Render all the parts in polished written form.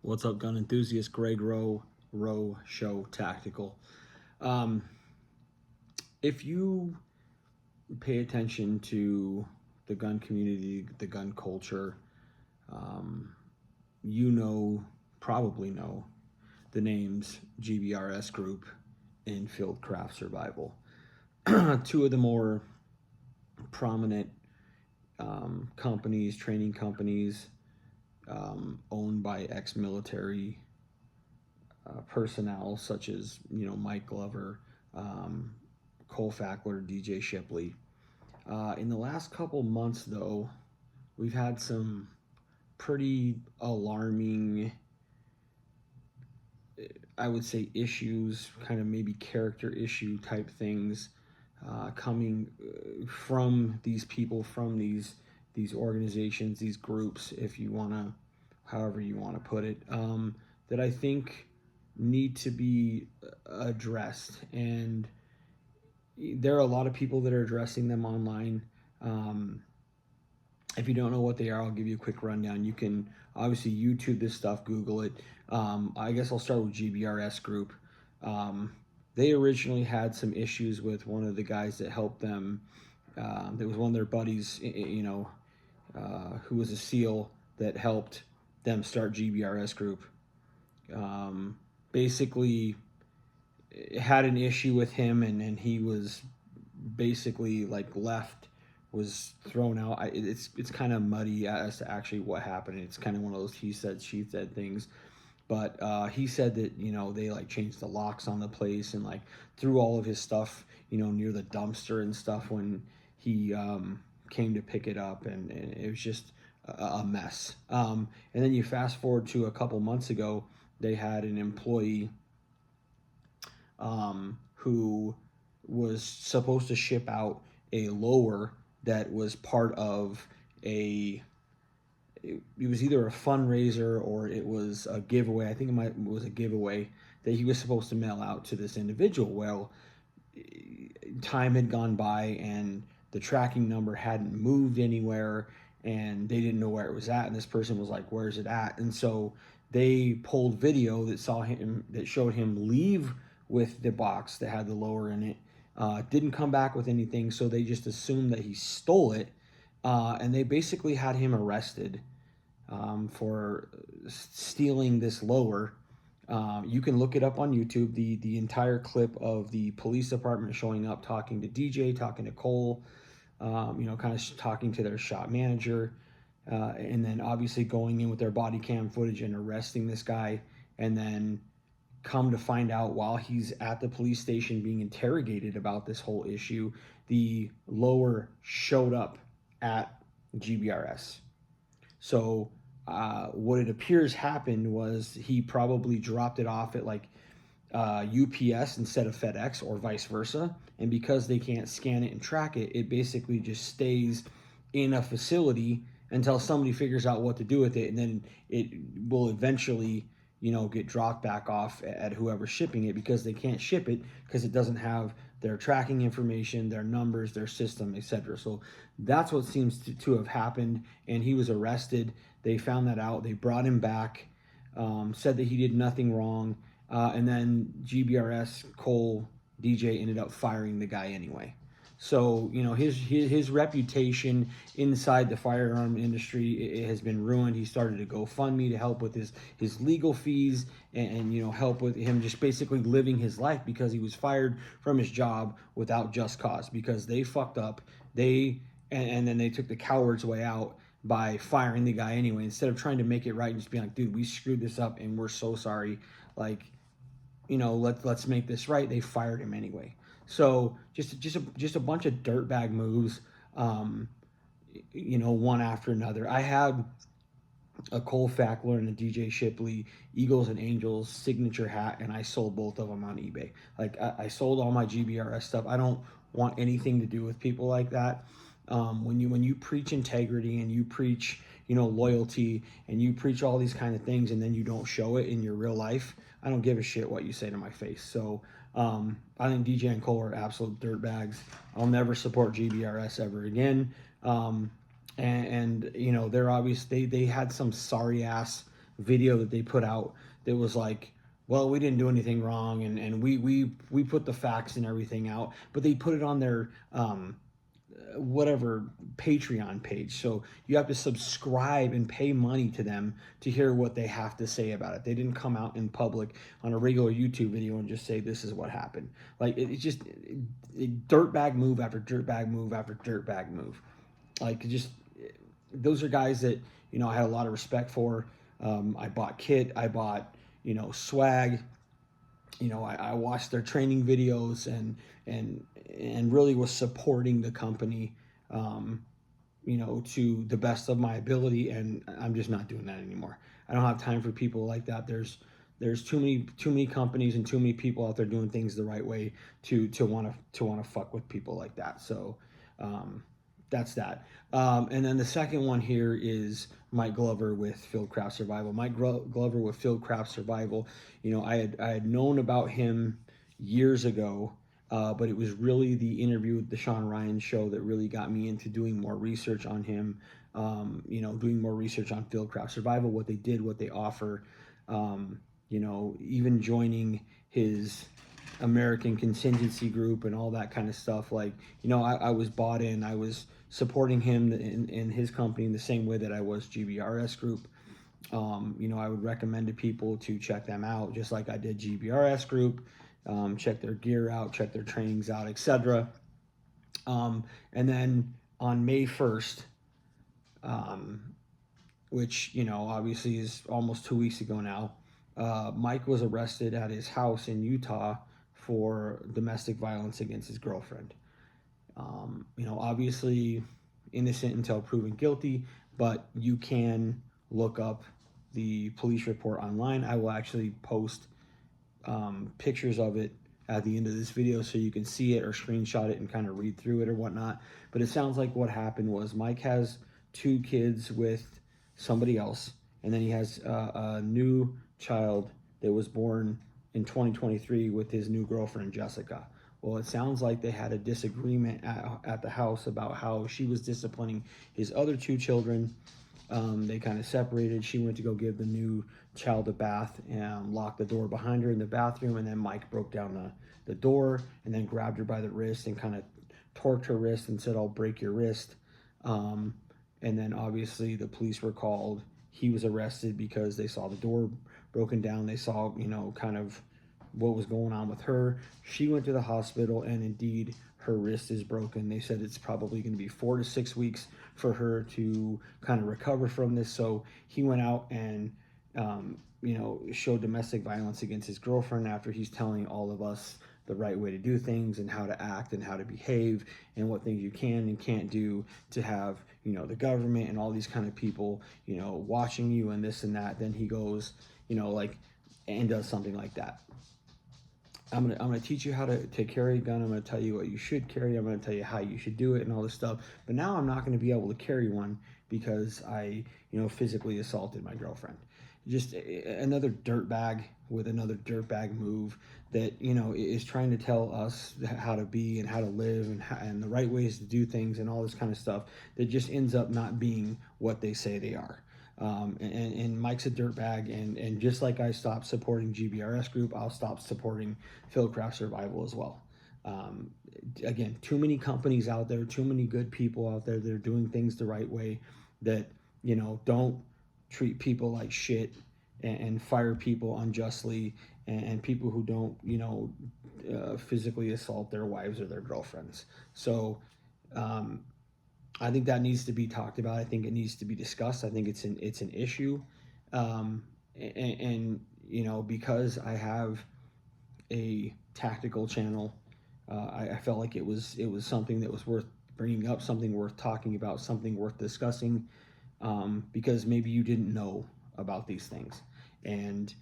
What's up, gun enthusiast? Greg Rowe Show Tactical. Um, if you pay attention to the gun community, the gun culture, um, probably know the names GBRS Group and Fieldcraft Survival. Two of the more prominent companies, training companies, owned by ex-military personnel such as Mike Glover, Cole Fackler, DJ Shipley. In the last couple months, though, we've had some pretty alarming, I would say, issues, kind of maybe character issue type things coming from these people, from these organizations, these groups, if you want to, however you want to put it, that I think need to be addressed. And there are a lot of people that are addressing them online. If you don't know what they are, I'll give you a quick rundown. You can obviously YouTube this stuff, Google it. I guess I'll start with GBRS Group. They originally had some issues with one of the guys that helped them. There was one of their buddies, who was a SEAL that helped them start GBRS Group. Basically had an issue with him, and he was basically was thrown out. It's kind of muddy as to actually what happened. It's kind of one of those he said, she said things. But he said that, they changed the locks on the place and threw all of his stuff, near the dumpster and stuff when he came to pick it up. And it was just a mess. And then you fast forward to a couple months ago, they had an employee who was supposed to ship out a lower that was part of it was either a fundraiser or it was a giveaway. I think it was a giveaway that he was supposed to mail out to this individual. Well, time had gone by and the tracking number hadn't moved anywhere, and they didn't know where it was at. And this person was like, "Where's it at?" And so they pulled video that showed him leave with the box that had the lower in it. Didn't come back with anything, so they just assumed that he stole it, and they basically had him arrested for stealing this lower. You can look it up on YouTube, the entire clip of the police department showing up, talking to DJ, talking to Cole, kind of talking to their shop manager, and then obviously going in with their body cam footage and arresting this guy. And then come to find out, while he's at the police station being interrogated about this whole issue, the lower showed up at GBRS. So what it appears happened was he probably dropped it off at UPS instead of FedEx, or vice versa. And because they can't scan it and track it, it basically just stays in a facility until somebody figures out what to do with it, and then it will eventually get dropped back off at whoever's shipping it, because they can't ship it because it doesn't have their tracking information, their numbers, their system, etc. So that's what seems to have happened, and he was arrested. They found that out. They brought him back, said that he did nothing wrong, and then GBRS, Cole, DJ ended up firing the guy anyway. So his reputation inside the firearm industry, it has been ruined. He started a GoFundMe to help with his legal fees and help with him just basically living his life, because he was fired from his job without just cause, because they fucked up. And then they took the coward's way out by firing the guy anyway, instead of trying to make it right and just being like, "Dude, we screwed this up and we're so sorry. Let's make this right." They fired him anyway. So just a bunch of dirtbag moves, one after another. I had a Cole Fackler and a DJ Shipley Eagles and Angels signature hat, and I sold both of them on eBay. I sold all my GBRS stuff. I don't want anything to do with people like that. When you preach integrity and you preach loyalty and you preach all these kind of things, and then you don't show it in your real life, I don't give a shit what you say to my face. So I think DJ and Cole are absolute dirtbags. I'll never support GBRS ever again. They're obvious. They had some sorry ass video that they put out that was like, well, we didn't do anything wrong, and we put the facts and everything out, but they put it on their whatever Patreon page. So you have to subscribe and pay money to them to hear what they have to say about it. They didn't come out in public on a regular YouTube video and just say this is what happened. Like it's just dirtbag move after dirtbag move after dirtbag move. Like just those are guys that I had a lot of respect for. I bought kit, I bought swag. I watched their training videos and really was supporting the company, to the best of my ability. And I'm just not doing that anymore. I don't have time for people like that. There's too many companies and too many people out there doing things the right way to want to fuck with people like that. So that's that. And then the second one here is Mike Glover with Fieldcraft Survival. Mike Glover with Fieldcraft Survival. I had known about him years ago, but it was really the interview with the Sean Ryan show that really got me into doing more research on him. Doing more research on Fieldcraft Survival, what they did, what they offer. Even joining his American contingency group and all that kind of stuff. Like, I was bought in. I was supporting him in his company in the same way that I was GBRS Group. I would recommend to people to check them out, just like I did GBRS Group. Check their gear out, check their trainings out, etc. And then on May 1st, which, obviously is almost 2 weeks ago now, Mike was arrested at his house in Utah for domestic violence against his girlfriend. Obviously innocent until proven guilty, but you can look up the police report online. I will actually post pictures of it at the end of this video so you can see it or screenshot it and kind of read through it or whatnot. But it sounds like what happened was Mike has 2 kids with somebody else, and then he has a new child that was born in 2023 with his new girlfriend Jessica. Well, it sounds like they had a disagreement at the house about how she was disciplining his other 2 children. They kind of separated. She went to go give the new child a bath and locked the door behind her in the bathroom, and then Mike broke down the door and then grabbed her by the wrist and kind of torqued her wrist and said, "I'll break your wrist." And then obviously the police were called. He was arrested because they saw the door broken down. They saw, kind of what was going on with her. She went to the hospital, and indeed her wrist is broken. They said it's probably going to be 4 to 6 weeks for her to kind of recover from this. So he went out and showed domestic violence against his girlfriend after he's telling all of us the right way to do things and how to act and how to behave and what things you can and can't do to have the government and all these kind of people watching you and this and that. Then he goes and does something like that. I'm gonna teach you how to carry a gun. I'm gonna tell you what you should carry. I'm gonna tell you how you should do it and all this stuff. But now I'm not gonna be able to carry one because I physically assaulted my girlfriend. Just another dirtbag with another dirtbag move that is trying to tell us how to be and how to live and the right ways to do things and all this kind of stuff that just ends up not being what they say they are. And Mike's a dirtbag, and just like I stopped supporting GBRS Group, I'll stop supporting Fieldcraft Survival as well. Again, too many companies out there, too many good people out there that are doing things the right way, that don't treat people like shit and fire people unjustly, and people who don't physically assault their wives or their girlfriends. So I think that needs to be talked about. I think it needs to be discussed. I think it's an issue, and because I have a tactical channel, I felt like it was something that was worth bringing up, something worth talking about, something worth discussing, because maybe you didn't know about these things, and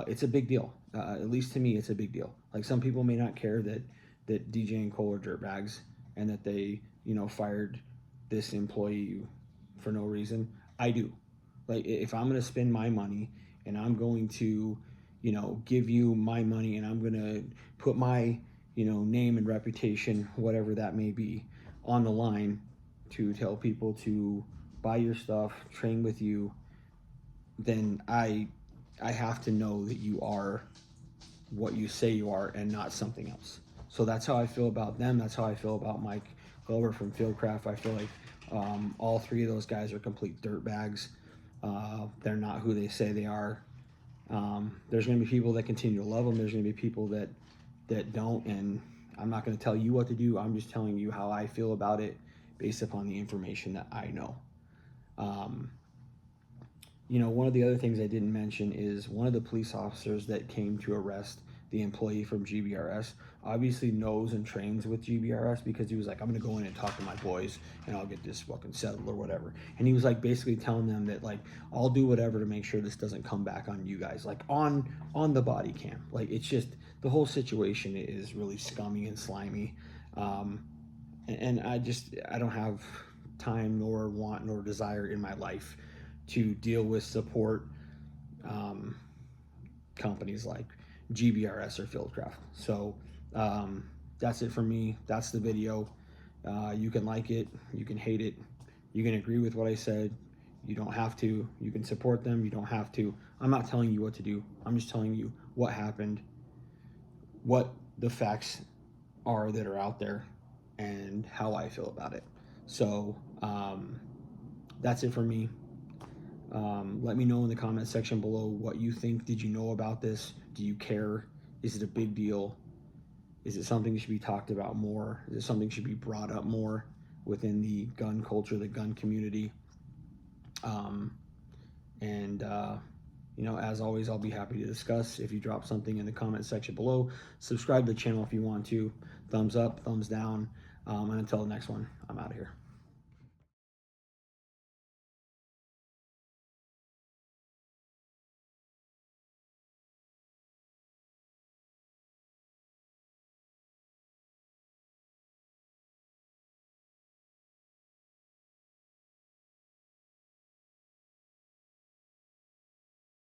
it's a big deal. At least to me, it's a big deal. Like, some people may not care that DJ and Cole are dirtbags and that they fired this employee for no reason. I do. Like, if I'm going to spend my money and I'm going to give you my money and I'm going to put my name and reputation, whatever that may be, on the line to tell people to buy your stuff, train with you, then I have to know that you are what you say you are and not something else. So that's how I feel about them. That's how I feel about Mike Glover from Fieldcraft. I feel like all three of those guys are complete dirtbags. They're not who they say they are. There's going to be people that continue to love them. There's going to be people that don't, and I'm not going to tell you what to do. I'm just telling you how I feel about it based upon the information that I know. Um, one of the other things I didn't mention is one of the police officers that came to arrest the employee from GBRS obviously knows and trains with GBRS, because he was like, I'm gonna go in and talk to my boys and I'll get this fucking settled or whatever. And he was like basically telling them that, like, I'll do whatever to make sure this doesn't come back on you guys, like on the body cam. Like, it's just, the whole situation is really scummy and slimy. Um, and I don't have time nor want nor desire in my life to deal with support um, companies like GBRS or Fieldcraft. So that's it for me. That's the video. You can like it, you can hate it, you can agree with what I said. You don't have to. You can support them. You don't have to. I'm not telling you what to do. I'm just telling you what happened, what the facts are that are out there, and how I feel about it. So that's it for me. Let me know in the comment section below what you think. Did you know about this? Do you care? Is it a big deal? Is it something that should be talked about more? Is it something that should be brought up more within the gun culture, the gun community? Um, and as always, I'll be happy to discuss. If you drop something in the comment section below, subscribe to the channel if you want to. Thumbs up, thumbs down. And until the next one, I'm out of here.